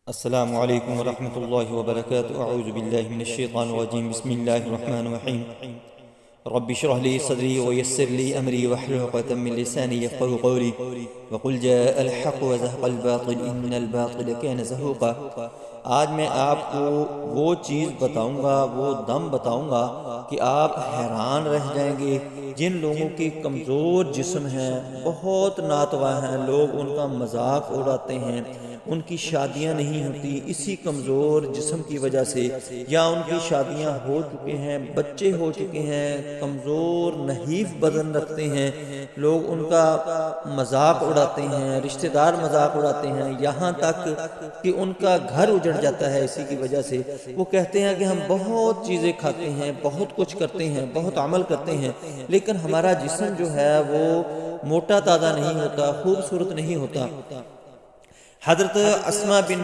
السلام علیکم ورحمۃ اللہ وبرکاتہ۔ اعوذ باللہ من الشیطان الرجیم، بسم اللہ الرحمن الرحیم۔ رب اشرح لي صدری ويسر لي امری واحلل عقدۃ من لسانی یفقهوا قولی وقل جاء الحق وزهق الباطل ان الباطل كان زهوقا۔ آج میں آپ کو وہ چیز بتاؤں گا، وہ دم بتاؤں گا کہ آپ حیران رہ جائیں گے۔ جن لوگوں کے کمزور جسم ہیں، بہت ناتواں ہیں، لوگ ان کا مذاق اڑاتے ہیں، ان کی شادیاں نہیں ہوتی اسی کمزور جسم کی وجہ سے، یا ان کی شادیاں ہو چکے ہیں، بچے ہو چکے ہیں، کمزور نحیف بدن رکھتے ہیں، لوگ ان کا مذاق اڑاتے ہیں، رشتہ دار مذاق اڑاتے ہیں، یہاں تک کہ ان کا گھر اجڑ جاتا ہے اسی کی وجہ سے۔ وہ کہتے ہیں کہ ہم بہت چیزیں کھاتے ہیں، بہت کچھ کرتے ہیں، بہت عمل کرتے ہیں، لیکن ہمارا جسم جو ہے وہ موٹا تازہ نہیں ہوتا، خوبصورت نہیں ہوتا۔ حضرت اسماء بن